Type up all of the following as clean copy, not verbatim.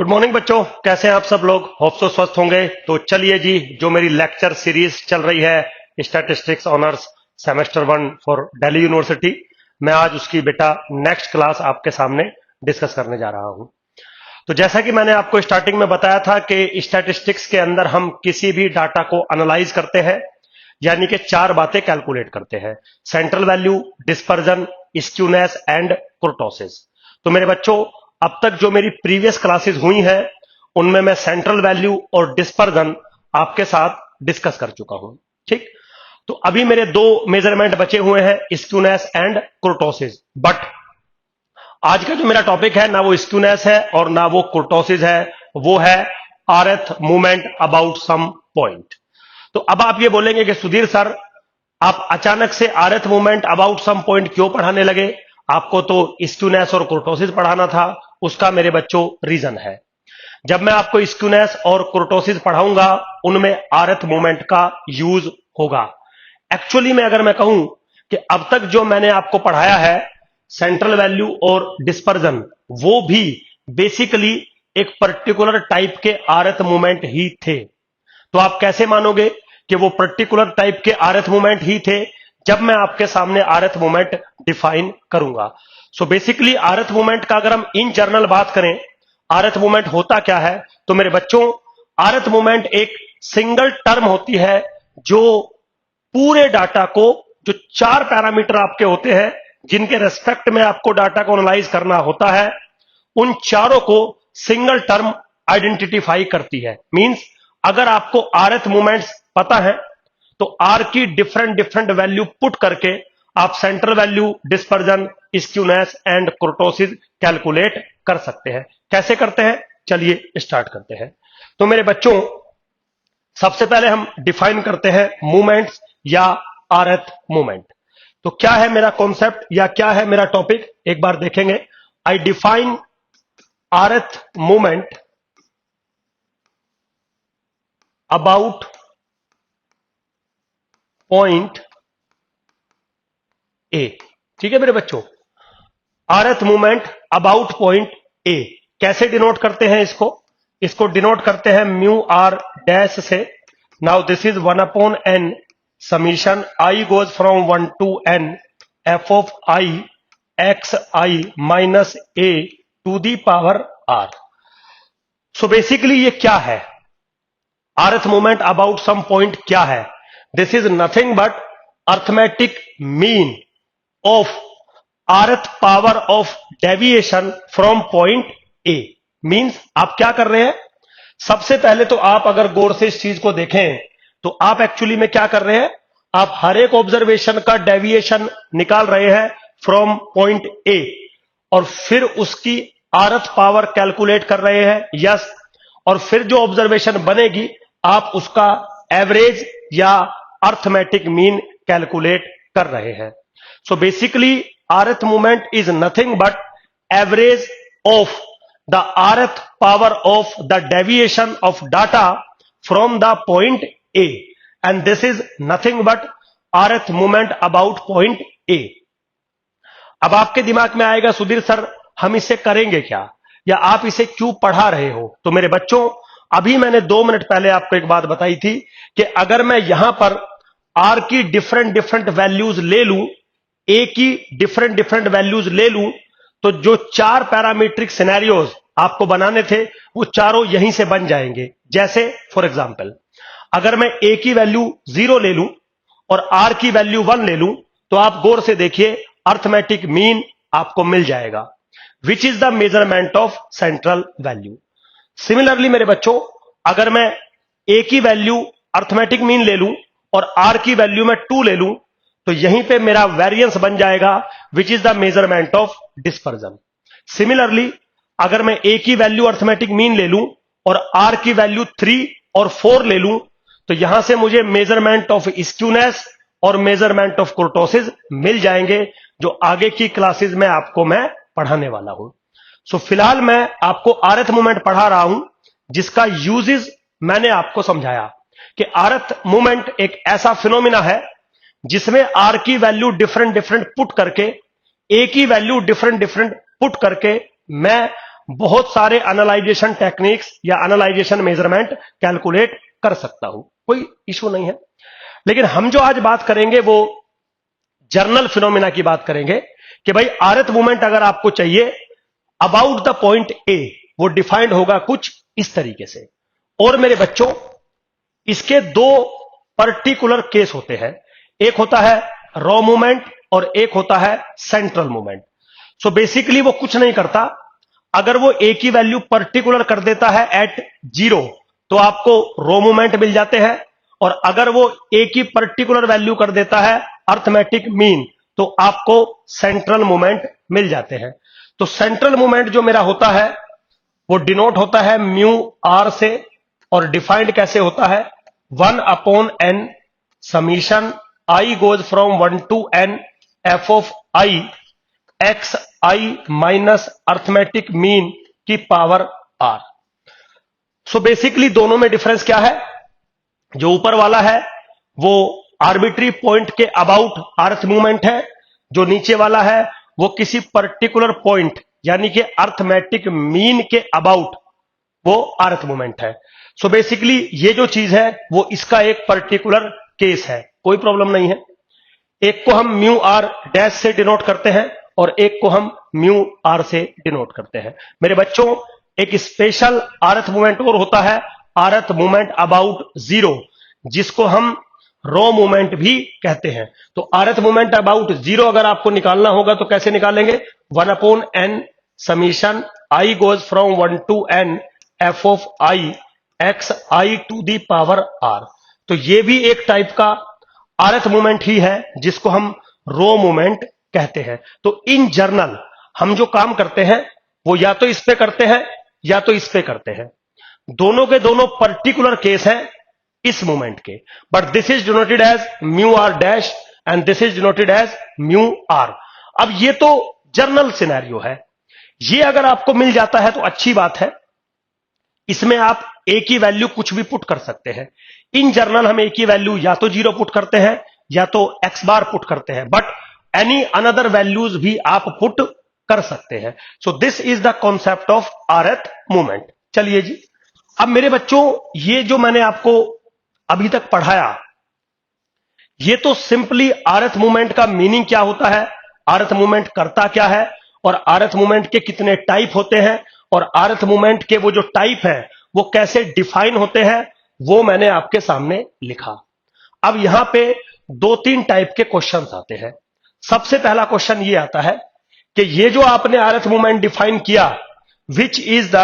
Good morning बच्चों, कैसे हैं आप सब लोग। होप सो स्वस्थ होंगे। तो चलिए जी, जो मेरी लेक्चर सीरीज चल रही है statistics honours semester 1 for Delhi university, मैं आज उसकी बेटा नेक्स्ट क्लास आपके सामने डिस्कस करने जा रहा हूं। तो जैसा कि मैंने आपको स्टार्टिंग में बताया था कि स्टैटिस्टिक्स के अंदर हम किसी भी डाटा को एनालाइज करते हैं, यानी कि चार बातें कैलकुलेट करते हैं: central value, dispersion, skewness and कुर्टोसिस। तो मेरे बच्चों, अब तक जो मेरी प्रीवियस क्लासेस हुई हैं उनमें मैं सेंट्रल वैल्यू और डिस्पर्जन आपके साथ डिस्कस कर चुका हूं। ठीक, तो अभी मेरे दो मेजरमेंट बचे हुए हैं, स्क्यूनेस एंड कुर्टोसिस। बट आज का जो मेरा टॉपिक है, ना वो स्क्यूनेस है और ना वो कुर्टोसिस है, वो है rth movement about some point. तो अब आप ये बोलेंगे कि सुधीर सर, आप अचानक से आरएथ मूवमेंट अबाउट सम पॉइंट क्यों पढ़ाने लगे? आपको तो स्क्यूनेस और कुर्टोसिस पढ़ाना था। उसका मेरे बच्चों रीजन है, जब मैं आपको स्क्यूनेस और कुर्टोसिस पढ़ाऊंगा उनमें आरएथ मूवमेंट का यूज होगा। एक्चुअली में अगर मैं कहूं कि अब तक जो मैंने आपको पढ़ाया है सेंट्रल वैल्यू और डिस्पर्जन, वो भी बेसिकली एक पर्टिकुलर टाइप के आरएथ मूवमेंट ही थे। तो आप कैसे मानोगे कि वो पर्टिकुलर टाइप के आरएथ मूवमेंट ही थे? जब मैं आपके सामने आरएथ मूवमेंट डिफाइन करूंगा। सो बेसिकली आरएथ मूवमेंट का अगर हम इन जनरल बात करें, आरएथ मूवमेंट होता क्या है? तो मेरे बच्चों, आरएथ मूवमेंट एक सिंगल टर्म होती है जो पूरे डाटा को, जो चार पैरामीटर आपके होते हैं जिनके रेस्पेक्ट में आपको डाटा को एनालाइज करना होता है, उन चारों को सिंगल टर्म आइडेंटिफाई करती है। मींस अगर आपको आरएथ मूवमेंट्स पता है तो आर की डिफरेंट डिफरेंट वैल्यू पुट करके आप central value, dispersion, skewness and कुर्टोसिस calculate कर सकते हैं। कैसे करते हैं, चलिए स्टार्ट करते हैं। तो मेरे बच्चों, सबसे पहले हम डिफाइन करते हैं मूवमेंट्स या आरएथ मूवमेंट। तो क्या है मेरा कॉन्सेप्ट या क्या है मेरा टॉपिक, एक बार देखेंगे। I define rth movement about point A. ठीक है मेरे बच्चों, rth movement about point A कैसे डिनोट करते हैं? इसको डिनोट करते हैं म्यू आर डैश से। Now this is 1/n summation I goes from 1 to n F of I x I minus A to the power R. So basically ये क्या है? Rth movement about some point क्या है? This is nothing but arithmetic mean of rth power of deviation from point A. Means आप क्या कर रहे हैं, सबसे पहले तो आप अगर गौर से इस चीज को देखें तो आप एक्चुअली में क्या कर रहे हैं, आप हर एक ऑब्जर्वेशन का डेविएशन निकाल रहे हैं फ्रॉम पॉइंट ए और फिर उसकी आरएथ पावर कैलकुलेट कर रहे हैं। यस, और फिर जो ऑब्जर्वेशन बनेगी आप उसका एवरेज या अर्थमेटिक मीन कैलकुलेट कर रहे हैं। So basically rth movement is nothing but average of the rth power of the deviation of data from the point A, and this is nothing but rth movement about point A. अब आपके दिमाग में आएगा, Sudhir sir हम इसे करेंगे क्या, या आप इसे क्यों पढ़ा रहे हो? तो मेरे बच्चों, अभी मैंने 2 मिनट पहले आपको एक बात बताई थी कि अगर मैं यहां पर r की डिफरेंट डिफरेंट वैल्यूज ले लूं, a की डिफरेंट डिफरेंट वैल्यूज ले लूं, तो जो चार पैरामीट्रिक सिनेरियोज आपको बनाने थे वो चारों यहीं से बन जाएंगे। जैसे फॉर एग्जांपल, अगर मैं a की वैल्यू 0 ले लूं और r की वैल्यू 1 ले लूं, तो आप गौर से देखिए अर्थमेटिक मीन आपको मिल जाएगा, which is the measurement of central value. Similarly मेरे बच्चों, अगर मैं a की वैल्यू अर्थमेटिक मीन ले लूं और r की वैल्यू में 2 ले लूं, तो यहीं पे मेरा वेरिएंस बन जाएगा, which is the measurement of dispersion. Similarly, अगर मैं a की वैल्यू अर्थमेटिक मीन ले लूं और r की वैल्यू 3 और 4 ले लूं, तो यहां से मुझे मेजरमेंट ऑफ स्क्यूनेस और मेजरमेंट ऑफ कुर्टोसिस मिल जाएंगे, जो आगे की क्लासेस में आपको मैं पढ़ाने वाला हूं। सो फिलहाल मैं आपको आरएथ मूवमेंट पढ़ा रहा हूं, जिसका यूजेस मैंने आपको समझाया कि आरएथ मूवमेंट एक ऐसा फिनोमिना है जिसमें आर की वैल्यू डिफरेंट डिफरेंट पुट करके, ए की वैल्यू डिफरेंट डिफरेंट पुट करके मैं बहुत सारे एनालाइजेशन टेक्निक्स या एनालाइजेशन मेजरमेंट कैलकुलेट कर सकता हूं, कोई इशू नहीं है। लेकिन हम जो आज बात करेंगे वो जर्नल फिनोमिना की बात करेंगे कि भाई अर्थ मूवमेंट अगर आपको चाहिए अबाउट द पॉइंट ए, वो डिफाइंड होगा कुछ इस तरीके से। और मेरे बच्चों, इसके दो पर्टिकुलर केस होते हैं, एक होता है रॉ मूवमेंट और एक होता है सेंट्रल मूवमेंट। सो बेसिकली वो कुछ नहीं करता, अगर वो ए की वैल्यू पर्टिकुलर कर देता है एट 0 तो आपको रॉ मूवमेंट मिल जाते हैं, और अगर वो ए की पर्टिकुलर वैल्यू कर देता है अर्थमेटिक मीन तो आपको सेंट्रल मूवमेंट मिल जाते हैं। तो सेंट्रल मूवमेंट जो मेरा होता है वो डिनोट होता है म्यू आर से, और डिफाइंड कैसे होता है 1/n summation I goes from 1 to n F of I x I minus arithmetic mean की पावर आर। सो बेसिकली दोनों में डिफरेंस क्या है, जो ऊपर वाला है वो आर्बिट्री पॉइंट के अबाउट अर्थ मूवमेंट है, जो नीचे वाला है वो किसी पर्टिकुलर पॉइंट यानी कि अर्थमेटिक मीन के अबाउट वो अर्थ मूवमेंट है। सो बेसिकली ये जो चीज है वो इसका एक पर्टिकुलर केस है, कोई प्रॉब्लम नहीं है। एक को हम म्यू आर डैश से डिनोट करते हैं और एक को हम म्यू आर से डिनोट करते हैं। मेरे बच्चों, एक स्पेशल अर्थ मूवमेंट और होता है अर्थ मूवमेंट अबाउट 0, जिसको हम रॉ मूवमेंट भी कहते हैं। तो अर्थ मूवमेंट अबाउट 0 अगर आपको निकालना होगा तो कैसे निकालेंगे 1/n summation I goes from 1 to n F of I x i to the power r. तो ये भी एक टाइप का अर्थ मूवमेंट ही है जिसको हम रॉ मूवमेंट कहते हैं। तो इन जर्नल हम जो काम करते हैं वो या तो इस पे करते हैं या तो इस पे करते हैं, दोनों के दोनों पर्टिकुलर केस हैं इस मूवमेंट के, but this is denoted as mu are dash and this is denoted as mu r. अब ये तो जर्नल सिनेरियो है, ये अगर आपको मिल जाता है तो अच्छी बात है, इसमें आप ए की वैल्यू कुछ भी पुट कर सकते हैं। इन जर्नल हम ए की वैल्यू या तो 0 पुट करते हैं या तो एक्स बार पुट करते हैं, बट एनी अनदर वैल्यूज भी आप पुट कर सकते हैं। सो this is the concept of earth movement. चलिए जी, अब मेरे बच्चों ये जो मैंने आपको अभी तक पढ़ाया ये तो सिंपली अर्थ मूवमेंट का मीनिंग क्या होता है, अर्थ मूवमेंट करता क्या है, और अर्थ मूवमेंट के कितने टाइप होते हैं, और अर्थ मूवमेंट के वो जो टाइप है वो कैसे डिफाइन होते हैं, वो मैंने आपके सामने लिखा। अब यहां पे 2-3 टाइप के क्वेश्चंस आते हैं। सबसे पहला क्वेश्चन ये आता है कि ये जो आपने अर्थ मूवमेंट डिफाइन किया, which is the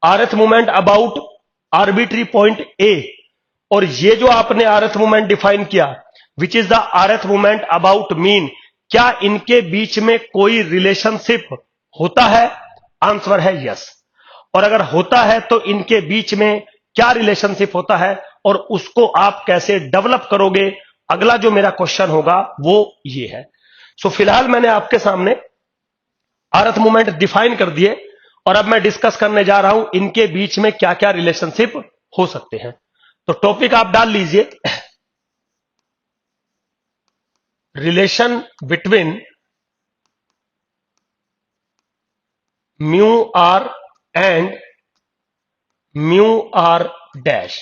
earth movement about arbitrary point A, और ये जो आपने अर्थ मूवमेंट डिफाइन किया which is the earth movement about mean, क्या इनके बीच में कोई रिलेशनशिप होता है? आंसर है यस। और अगर होता है तो इनके बीच में क्या रिलेशनशिप होता है और उसको आप कैसे डेवलप करोगे, अगला जो मेरा क्वेश्चन होगा वो ये है। सो फिलहाल मैंने आपके सामने अर्थ मूवमेंट डिफाइन कर दिए और अब मैं डिस्कस करने जा रहा हूं इनके बीच में क्या क्या रिलेशनशिप हो सकते हैं। तो टॉपिक आप डाल लीजिए, relation between mu r and mu are dash.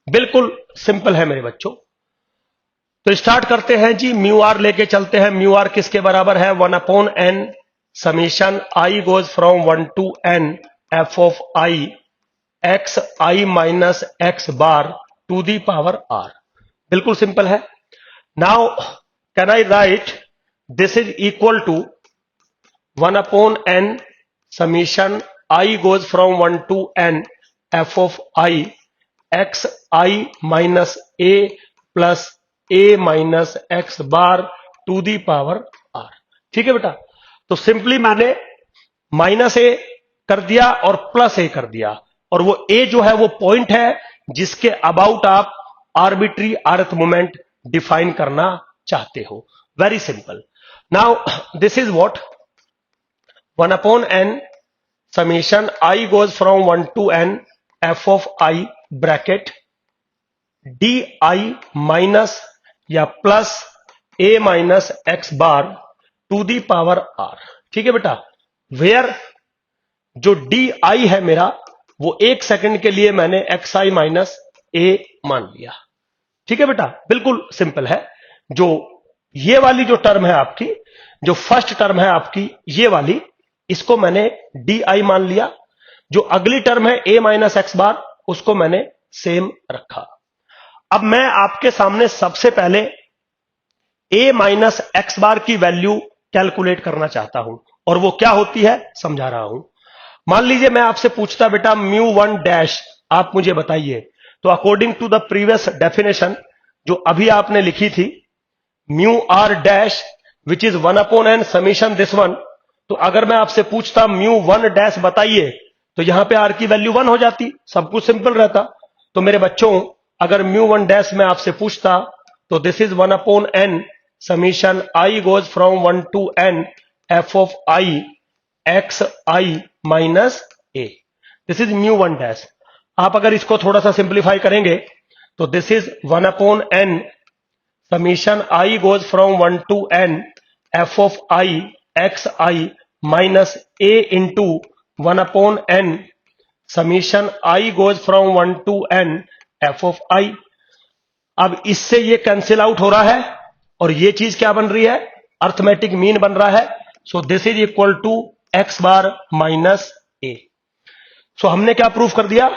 बिल्कुल सिंपल है मेरे बच्चों। तो स्टार्ट करते हैं जी, म्यू आर लेके चलते हैं। म्यू आर किसके बराबर है 1/n summation I goes from 1 to n F of I x I minus x bar to the power r. बिल्कुल सिंपल है। Now can I write this is equal to 1/n summation I goes from 1 to n F of I x I minus a plus A minus x bar to the power are. ठीक है बेटा, तो simply मैंने minus ए कर दिया और plus ए कर दिया, और वो ए जो है वो पॉइंट है जिसके अबाउट आप आर्बिट्री अर्थ मूवमेंट डिफाइन करना चाहते हो। Very simple. Now this is what 1/n summation I goes from 1 to n F of I bracket D I minus या plus A minus x bar to the power are. ठीक है बेटा, where जो D I है मेरा, वो 1 second के लिए मैंने एक्स आई माइनस ए मान लिया। ठीक है बेटा, बिल्कुल सिंपल है। जो ये वाली जो टर्म है आपकी, जो फर्स्ट टर्म है आपकी ये वाली, इसको मैंने डी आई मान लिया। जो अगली टर्म है ए माइनस एक्स बार, उसको मैंने सेम रखा। अब मैं आपके सामने सबसे पहले ए माइनस एक्स बार की वैल्यू कैलकुलेट करना चाहता हूं, और वो क्या होती है समझा रहा हूं। मान लीजिए मैं आपसे पूछता बेटा म्यू वन डैश, आप मुझे बताइए। तो according to the previous definition जो अभी आपने लिखी थी, mu are dash which is 1/n summation this one, तो अगर मैं आपसे पूछता म्यू वन डैश बताइए, तो यहां पे आर की वैल्यू 1 हो जाती, सब कुछ सिंपल रहता। तो मेरे बच्चों, अगर म्यू वन डैश में आपसे पूछता, तो this is 1/n summation I goes from 1 to n F of I x I minus A, this is mu one dash. आप अगर इसको थोड़ा सा सिंप्लीफाई करेंगे, तो this is 1/n summation I goes from 1 to n F of I x I minus A into 1/n summation I goes from 1 to n F of I. अब इससे ये कैंसिल आउट हो रहा है, और ये चीज क्या बन रही है, अर्थमेटिक मीन बन रहा है। So this is equal to X bar minus A. So हमने क्या प्रूफ कर दिया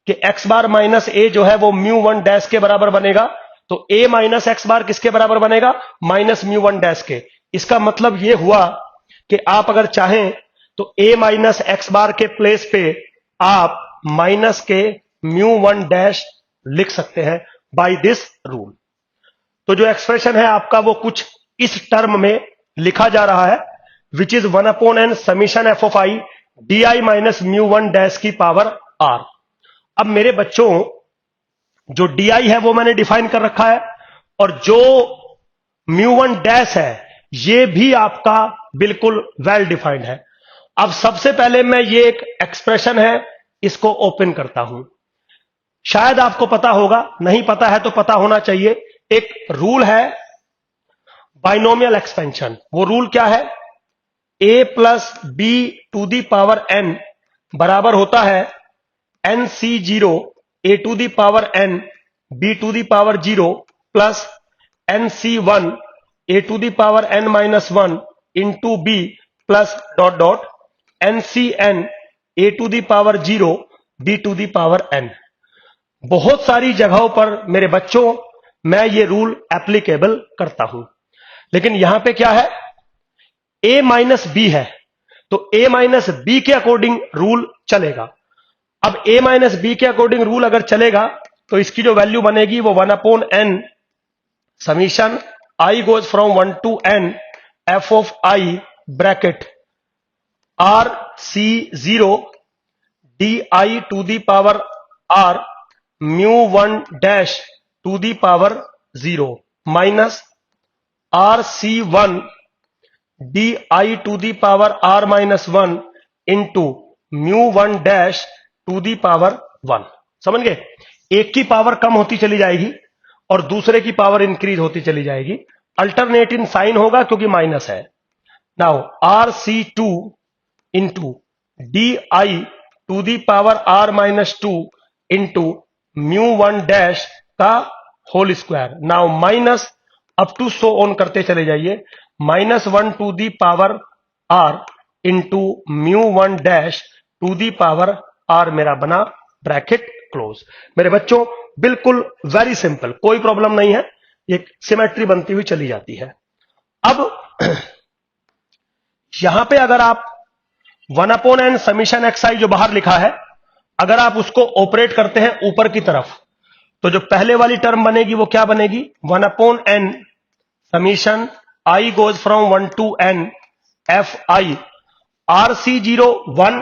कि एक्स बार माइनस ए जो है वो म्यू वन डैश के बराबर बनेगा। तो ए माइनस एक्स बार किसके बराबर बनेगा, माइनस म्यू वन डैश के। इसका मतलब ये हुआ कि आप अगर चाहें तो ए माइनस एक्स बार के प्लेस पे आप माइनस के म्यू वन डैश लिख सकते हैं बाय दिस रूल। तो जो एक्सप्रेशन है आपका वो कुछ इस टर्म में लिखा जा रहा है, विच is 1/n summation F of i d I minus mu one dash की पावर आर। अब मेरे बच्चों, जो डी आई है वो मैंने डिफाइन कर रखा है, और जो म्यू वन डैश है ये भी आपका बिल्कुल वेल डिफाइंड है। अब सबसे पहले मैं ये एक एक्सप्रेशन है इसको ओपन करता हूं। शायद आपको पता होगा, नहीं पता है तो पता होना चाहिए, एक रूल है बाइनोमियल एक्सपेंशन। वो रूल क्या है, a plus b to the power n बराबर होता है nc0 a to the power n b to the power 0 plus nc1 a to the power n minus 1 into b plus dot dot ncn a to the power 0 b to the power n। बहुत सारी जगहों पर मेरे बच्चों मैं ये rule applicable करता हूं, लेकिन यहां पे क्या है, a माइनस बी है, तो a माइनस बी के अकॉर्डिंग रूल चलेगा। अब a माइनस बी के अकॉर्डिंग रूल अगर चलेगा, तो इसकी जो वैल्यू बनेगी वो 1/n summation i goes from 1 to n F of I bracket r c 0 d I to the power r mu one dash to the power 0 minus r c 1 d I to the power are minus 1 into mu one dash to the power 1। समझ गए, एक की power कम होती चली जाएगी और दूसरे की पावर इंक्रीज होती चली जाएगी। अल्टरनेट इन साइन होगा क्योंकि माइनस है। Now R C 2 into D I to the power are minus 2 into mu one dash का whole square. Now minus up to so on करते चले जाइए, -1 to the power are into mu one dash to the power are मेरा बना bracket close. मेरे बच्चों बिल्कुल very simple, कोई प्रॉब्लम नहीं है, एक सिमेट्री बनती हुई चली जाती है। अब यहां पे अगर आप 1/n समीशन एक्स आई जो बाहर लिखा है, अगर आप उसको ऑपरेट करते हैं ऊपर की तरफ, तो जो पहले वाली टर्म बनेगी वो क्या बनेगी, 1/n summation I goes from 1 to n f i r c 0 1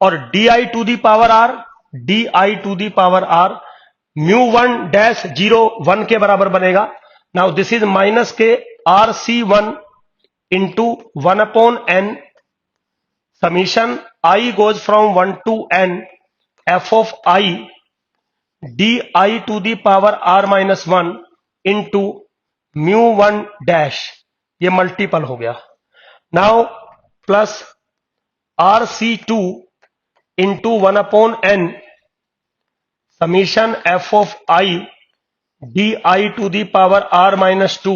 और d I to the power r d I to the power r mu one dash 0 1 के बराबर बनेगा। नाउ दिस इज माइनस के r c 1 into 1/n summation I goes from 1 to n F of i d I to the power are minus 1 into mu one dash, ये multiple हो गया। Now plus RC2 into 1/n summation f of i di to the power r-2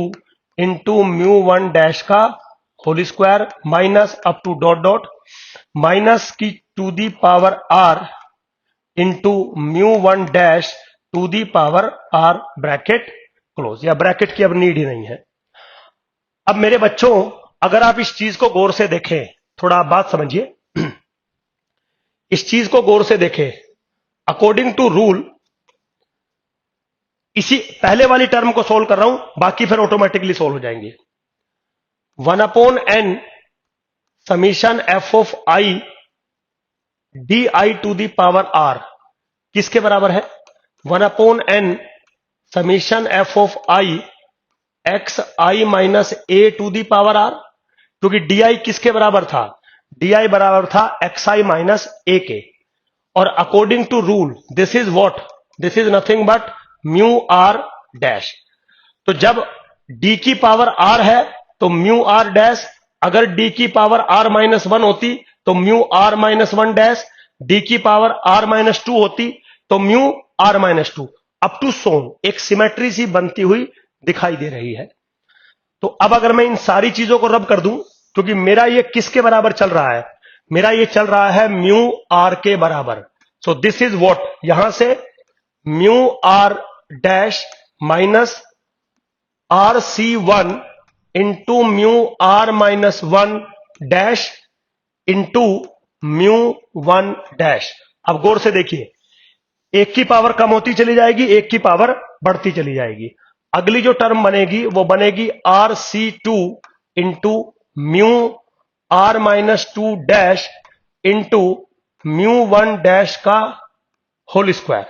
into μ1 dash का whole square minus up to dot dot minus की to the power r into μ1 dash to the power r bracket close, या bracket की अब need ही नहीं है। अब मेरे बच्चों अगर आप इस चीज को गौर से देखें, थोड़ा आप बात समझिए, इस चीज को गौर से देखें, अकॉर्डिंग टू रूल इसी पहले वाली टर्म को सोल्व कर रहा हूं, बाकी फिर ऑटोमेटिकली सोल्व हो जाएंगे। 1/n summation f of i di to the power r किसके बराबर है? 1/n summation f of i x I minus A to the power r, क्योंकि डी किसके बराबर था? डी बराबर था एक्स आई माइनस ए के, और according to rule this is what? This is nothing but mu are dash. तो जब डी की पावर आर है तो म्यू आर डैश, अगर डी की पावर आर माइनस 1 होती तो mu are minus 1 dash, D की पावर आर माइनस 2 होती तो mu are minus 2 up to so on, एक सिमेट्री सी बनती हुई दिखाई दे रही है। तो अब अगर मैं इन सारी चीजों को रब कर दूं, क्योंकि मेरा ये किसके बराबर चल रहा है? मेरा ये चल रहा है म्यू आर के बराबर। सो दिस इज व्हाट, यहां से mu are dash minus r c one into mu are minus 1 dash into mu 1 dash. अब गौर से देखिए, एक की पावर कम होती चली जाएगी, एक की पावर बढ़ती चली जाएगी। अगली जो टर्म बनेगी वो बनेगी r c two into mu are minus 2 dash into mu 1 dash का होल स्क्वायर।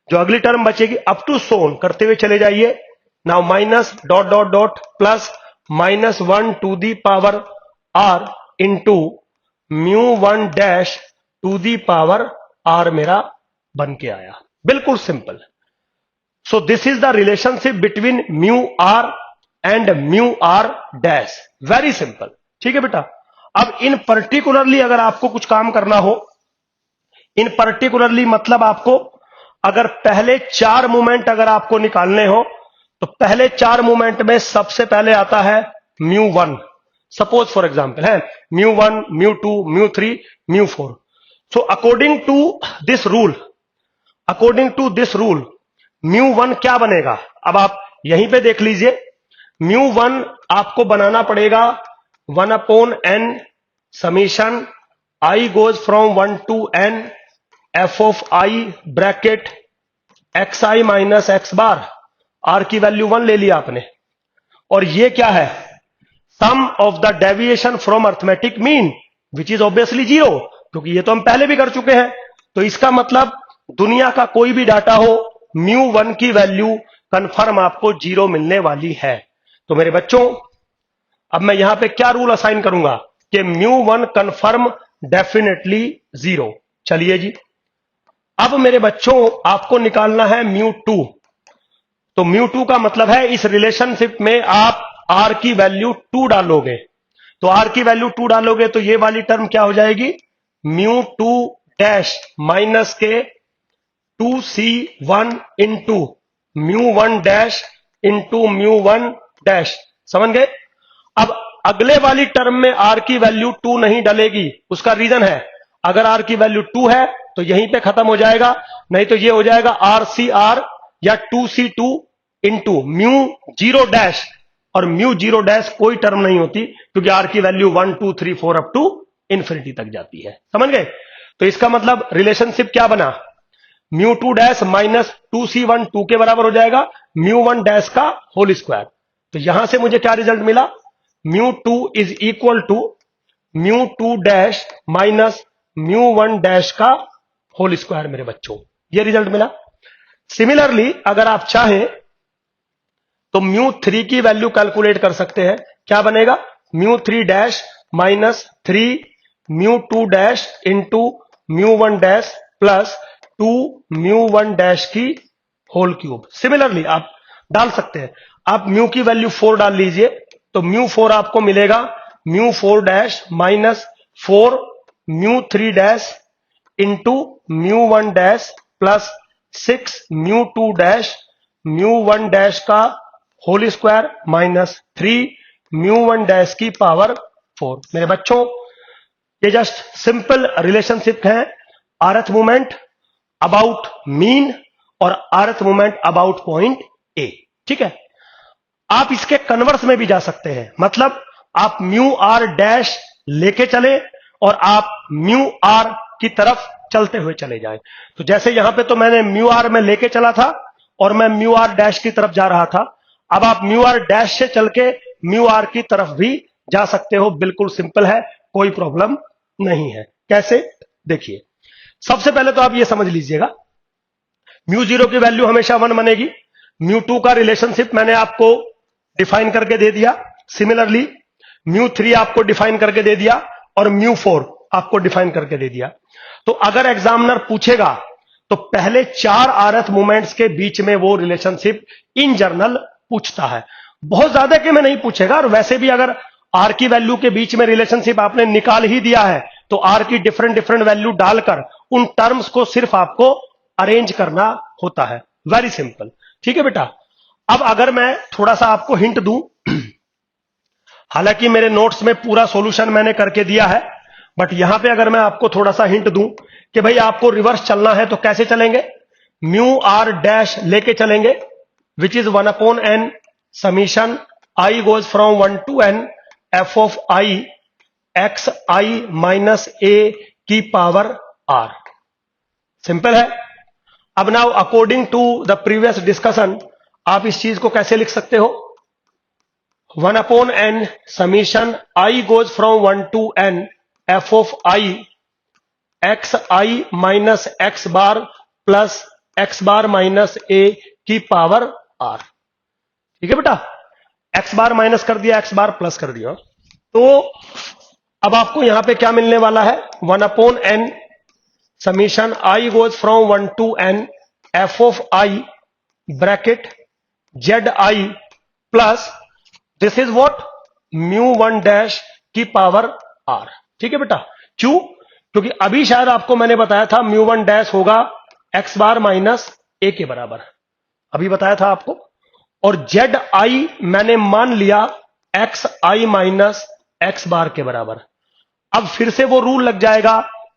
जो अगली टर्म बचेगी अप टू सोन करते हुए चले जाइए। Now minus dot dot dot plus minus 1 to the power are into mu 1 dash to the power are मेरा बन के आया। बिल्कुल simple. So this is the relationship between mu r and mu are dash. Very simple, ठीक है बेटा। अब in particularly अगर आपको कुछ काम करना हो, इन पर्टिकुलरली मतलब आपको अगर पहले 4 मूवमेंट अगर आपको निकालने हो तो पहले 4 मूवमेंट में सबसे पहले आता है म्यू 1। सपोज फॉर एग्जाम्पल है mu 1, mu 2, mu 3, mu 4। So according to this rule mu 1 क्या बनेगा? अब आप यहीं पे देख लीजिए, म्यू 1 आपको बनाना पड़ेगा 1/n summation i goes from 1 to n f of i bracket X I minus x bar. r की वैल्यू 1 ले लिया आपने, और ये क्या है? Sum of the deviation from arithmetic mean which is obviously 0, क्योंकि ये तो हम पहले भी कर चुके हैं। तो इसका मतलब दुनिया का कोई भी डाटा हो, म्यू 1 की वैल्यू कंफर्म आपको 0 मिलने वाली है। तो मेरे बच्चों अब मैं यहां पे क्या रूल असाइन करूंगा कि म्यू 1 कंफर्म डेफिनेटली 0। चलिए जी, अब मेरे बच्चों आपको निकालना है म्यू 2। तो म्यू 2 का मतलब है इस रिलेशनशिप में आप r की वैल्यू 2 डालोगे। तो r की वैल्यू 2 डालोगे तो ये वाली टर्म क्या हो जाएगी? म्यू 2 डैश माइनस के 2c1 into mu 1 dash into mu 1 dash. समझ गए? अब अगले वाली टर्म में r की वैल्यू 2 नहीं डलेगी। उसका रीजन है, अगर r की वैल्यू 2 है तो यहीं पे खत्म हो जाएगा, नहीं तो ये हो जाएगा RCR या 2C2 इंटू म्यू 0 डैश, और म्यू 0 डैश कोई टर्म नहीं होती क्योंकि r की वैल्यू 1 2 3 4 अप टू इंफिनिटी तक जाती है। समझ गए? तो इसका मतलब रिलेशनशिप क्या बना? म्यू 2 डैश माइनस 2c1 2 के बराबर हो जाएगा म्यू 1 डैश का होल स्क्वायर। तो यहां से मुझे क्या रिजल्ट मिला? Mu 2 is equal to mu 2 dash minus mu 1 dash का होल स्क्वायर। मेरे बच्चों ये रिजल्ट मिला। सिमिलरली अगर आप चाहें तो म्यू 3 की वैल्यू कैलकुलेट कर सकते हैं। क्या बनेगा? Mu 3 dash minus 3 mu 2 dash into mu 1 dash plus 2 mu 1 dash की होल क्यूब। सिमिलरली आप डाल सकते हैं। आप म्यू की वैल्यू 4 डाल लीजिए तो म्यू 4 आपको मिलेगा mu 4 dash minus 4 mu 3 dash into mu 1 dash plus 6 mu 2 dash mu 1 dash का whole square minus 3 mu 1 dash की पावर 4। मेरे बच्चों, ये जस्ट सिंपल रिलेशनशिप है आरथ मूवमेंट अबाउट मीन और rth movement about point A. ठीक है, आप इसके कन्वर्स में भी जा सकते हैं, मतलब आप म्यू आर डैश लेके चले और आप म्यू आर की तरफ चलते हुए चले जाएं। तो जैसे यहां पे तो मैंने म्यू आर में लेके चला था और मैं म्यू आर डैश की तरफ जा रहा था, अब आप म्यू आर डैश से चल के म्यू आर की तरफ भी जा सकते हो। बिल्कुल सिंपल है, कोई प्रॉब्लम नहीं है। कैसे, देखिए, सबसे पहले तो आप ये समझ लीजिएगा, म्यू 0 की वैल्यू हमेशा 1 बनेगी। म्यू 2 का रिलेशनशिप मैंने आपको डिफाइन करके दे दिया। सिमिलरली म्यू 3 आपको डिफाइन करके दे दिया और म्यू 4 आपको डिफाइन करके दे दिया। तो अगर एग्जामिनर पूछेगा तो पहले 4 आरथ मूवमेंट्स के बीच में वो रिलेशनशिप इन जनरल पूछता है, बहुत ज्यादा के में नहीं पूछेगा। और वैसे भी अगर आर की वैल्यू के बीच में रिलेशनशिप आपने निकाल ही दिया है तो आर की डिफरेंट डिफरेंट वैल्यू डालकर उन टर्म्स को सिर्फ आपको अरेंज करना होता है। Very simple. ठीक है बेटा, अब अगर मैं थोड़ा सा आपको हिंट दूं, हालांकि मेरे नोट्स में पूरा सॉल्यूशन मैंने करके दिया है, बट यहां पे अगर मैं आपको थोड़ा सा हिंट दूं कि भाई आपको रिवर्स चलना है तो कैसे चलेंगे, म्यू आर डैश लेके चलेंगे, which is 1/n summation I goes from 1 to n F of I x I minus a की पावर आर। सिंपल है। अब now according to the previous discussion आप इस चीज को कैसे लिख सकते हो, 1/n summation I goes from 1 to n F of I x I minus x bar plus x bar minus a की पावर आर। ठीक है बेटा, एक्स बार माइनस कर दिया, एक्स बार प्लस कर दिया, तो अब आपको यहां पे क्या मिलने वाला है, 1/n summation I goes from 1 to n F of I bracket Z I plus this is what mu 1 dash की पावर आर। ठीक है बेटा, क्यों, क्योंकि अभी शायद आपको मैंने बताया था म्यू 1 डैश होगा एक्स बार माइनस ए के बराबर, अभी बताया था आपको, और जेड आई मैंने मान लिया एक्स आई माइनस एक्स बार के बराबर। अब फिर से वो रूल लग जाएगा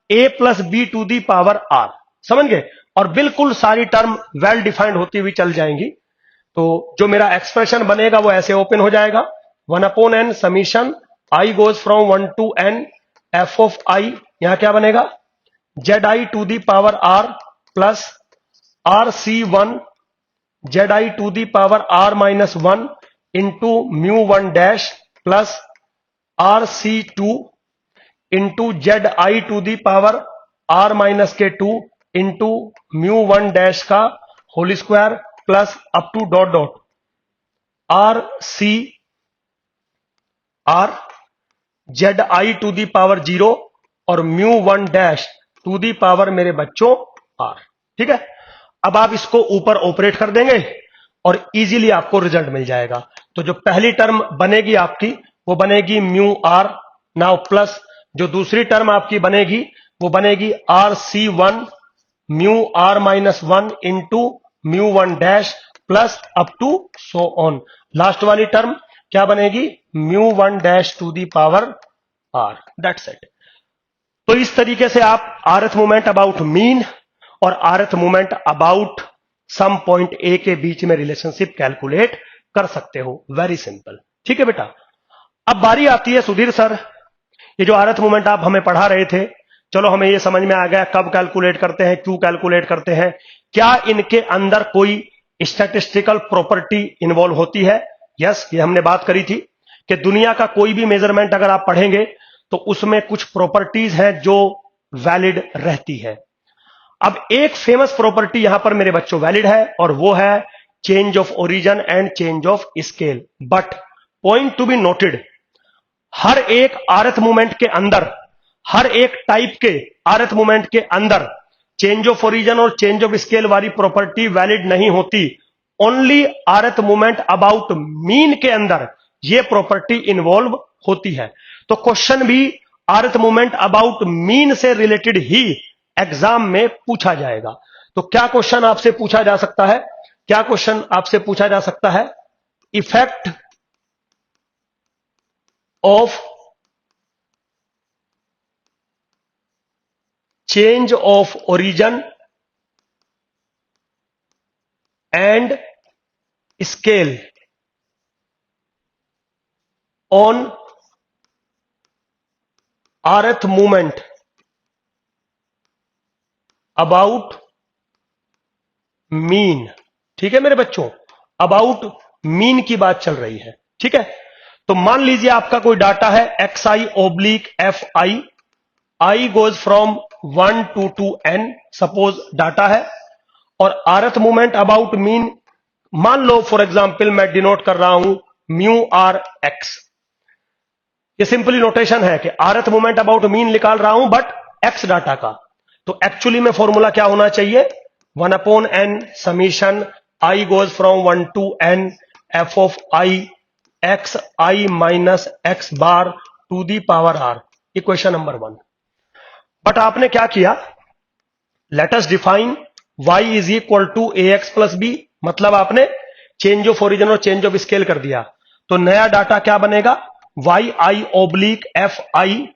a plus b to the power r, समझ गए, और बिल्कुल सारी टर्म वेल डिफाइंड होती हुई चल जाएंगी। तो जो मेरा एक्सप्रेशन बनेगा वो ऐसे ओपन हो जाएगा, 1/n summation I goes from 1 to n F of i, यहां क्या बनेगा, z i to the power r plus r c 1 z i to the power are minus 1 into mu 1 dash plus r C 2 into z i to the power are minus के 2 into mu 1 dash का whole square plus up to dot dot r c r z i to the power 0 और mu 1 dash to the power मेरे बच्चों are. ठीक है, अब आप इसको ऊपर ऑपरेट कर देंगे और इजीली आपको रिजल्ट मिल जाएगा। तो जो पहली टर्म बनेगी आपकी वो बनेगी म्यू आर, नाउ प्लस जो दूसरी टर्म आपकी बनेगी वो बनेगी r c 1 mu are minus 1 into mu 1 dash plus up to so on, last वाली टर्म क्या बनेगी, mu 1 dash to the power r. That's it. तो इस तरीके से आप आरथ मूवमेंट अबाउट मीन और rth movement about some point a के बीच में रिलेशनशिप कैलकुलेट कर सकते हो। Very simple. ठीक है बेटा, अब बारी आती है सुधीर सर, ये जो आरथ मूवमेंट आप हमें पढ़ा रहे थे, चलो हमें ये समझ में आ गया कब कैलकुलेट करते हैं, क्यों कैलकुलेट करते हैं, क्या इनके अंदर कोई स्टैटिस्टिकल प्रॉपर्टी इन्वॉल्व होती है। यस, ये हमने बात करी थी कि दुनिया का कोई भी मेजरमेंट अगर आप पढ़ेंगे तो उसमें कुछ प्रॉपर्टीज हैं जो वैलिड रहती है। अब एक फेमस प्रॉपर्टी यहां पर मेरे बच्चों वैलिड है और वो है change of origin and change of scale. But point to be noted, हर एक आरथ मूवमेंट के अंदर, हर एक टाइप के आरथ मूवमेंट के अंदर चेंज ऑफ ओरिजिन और चेंज ऑफ स्केल वाली प्रॉपर्टी वैलिड नहीं होती। ओनली आरथ मूवमेंट अबाउट मीन के अंदर यह प्रॉपर्टी इन्वॉल्व होती है। तो क्वेश्चन भी अर्थ मूवमेंट अबाउट मीन से रिलेटेड ही एग्जाम में पूछा जाएगा। तो क्या क्वेश्चन आपसे पूछा जा सकता है? क्या क्वेश्चन आपसे पूछा जा सकता है? Effect of change of origin and scale on earth movement about mean. ठीक है मेरे बच्चों, अबाउट मीन की बात चल रही है। ठीक है, तो मान लीजिए आपका कोई डाटा है xi/fi, i goes from 1 to 2n, suppose data है, और अर्थ मूवमेंट अबाउट मीन मान लो फॉर एग्जाम्पल मैं डिनोट कर रहा हूं μr(x). ये सिंपली नोटेशन है कि अर्थ मूवमेंट अबाउट मीन निकाल रहा हूं बट x डाटा का। तो एक्चुअली में फॉर्मूला क्या होना चाहिए? 1/n summation i goes from 1 to n f of i xi minus x bar to the power r, equation number 1। But आपने क्या किया? Let us define y is equal to ax plus b, मतलब आपने change of origin और change of scale कर दिया। तो नया डाटा क्या बनेगा? yi/fi,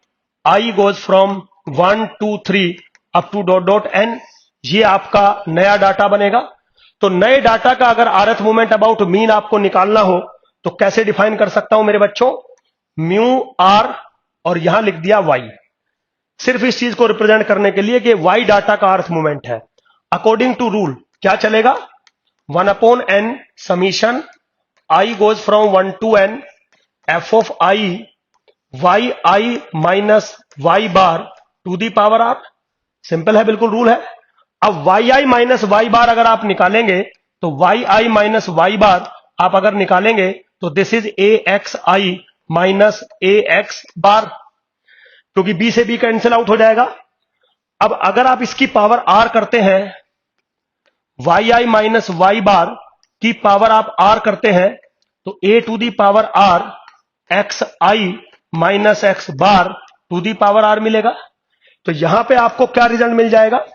i goes from 1 to 3 up to (n), ये आपका नया डाटा बनेगा। तो नए डाटा का अगर अर्थ मूवमेंट अबाउट मीन आपको निकालना हो तो कैसे डिफाइन कर सकता हूं मेरे बच्चों? μr और यहां लिख दिया y, सिर्फ इस चीज को रिप्रेजेंट करने के लिए कि y डाटा का अर्थ मूवमेंट है। अकॉर्डिंग टू रूल क्या चलेगा? 1/n summation i goes from 1 to n f of i yi minus y bar to the power r। Simple है, बिल्कुल रूल है। अब yi माइनस y बार अगर आप निकालेंगे तो yi माइनस y बार आप अगर निकालेंगे तो this is axi minus ax बार, क्योंकि b से b कैंसिल आउट हो जाएगा। अब अगर आप इसकी पावर r करते हैं, yi माइनस y बार की पावर आप r करते हैं तो a to the power r xi minus x bar to the power r मिलेगा। तो यहां पे आपको क्या रिजल्ट मिल जाएगा?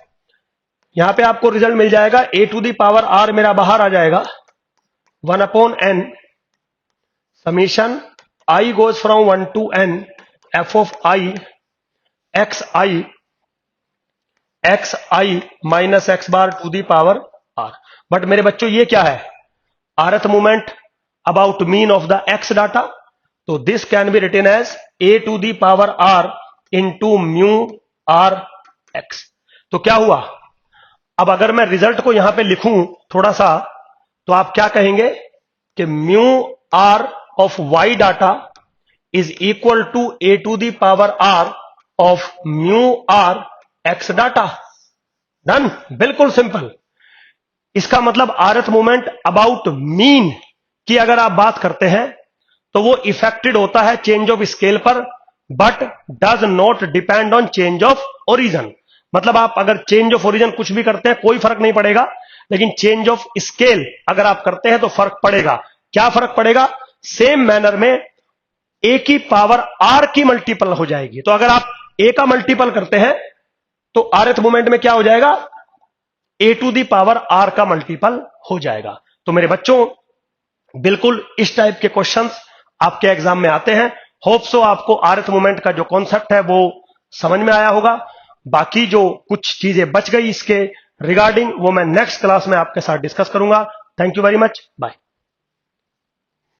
यहां पे आपको रिजल्ट मिल जाएगा a to the power r मेरा बाहर आ जाएगा 1/n summation i goes from 1 to n f of i xi minus x bar to the power r। But मेरे बच्चों ये क्या है? Rth movement about mean of the x data. तो this can be written as a to the power r into μr(x). तो क्या हुआ? अब अगर मैं रिजल्ट को यहां पे लिखूं थोड़ा सा, तो आप क्या कहेंगे कि μr of y data is equal to a to the power r of μr(x) data. Done, बिल्कुल सिंपल। इसका मतलब अर्थ मूवमेंट अबाउट मीन की अगर आप बात करते हैं तो वो इफेक्टेड होता है चेंज ऑफ स्केल पर, but does not depend on change of origin. मतलब आप अगर चेंज ऑफ ओरिजिन कुछ भी करते हैं कोई फर्क नहीं पड़ेगा, लेकिन चेंज ऑफ स्केल अगर आप करते हैं तो फर्क पड़ेगा। क्या फर्क पड़ेगा? सेम मैनर में a की पावर r की मल्टीपल हो जाएगी। तो अगर आप a का मल्टीपल करते हैं तो अर्थ मूवमेंट में क्या हो जाएगा? a to the power r का मल्टीपल हो जाएगा। तो मेरे बच्चों बिल्कुल इस टाइप के क्वेश्चंस आपके एग्जाम में आते हैं। होप सो आपको अर्थ मूवमेंट का जो कॉन्सेप्ट है वो समझ में आया होगा। बाकी जो कुछ चीजें बच गई इसके रिगार्डिंग वो मैं नेक्स्ट क्लास में आपके साथ डिस्कस करूंगा। Thank you very much, bye.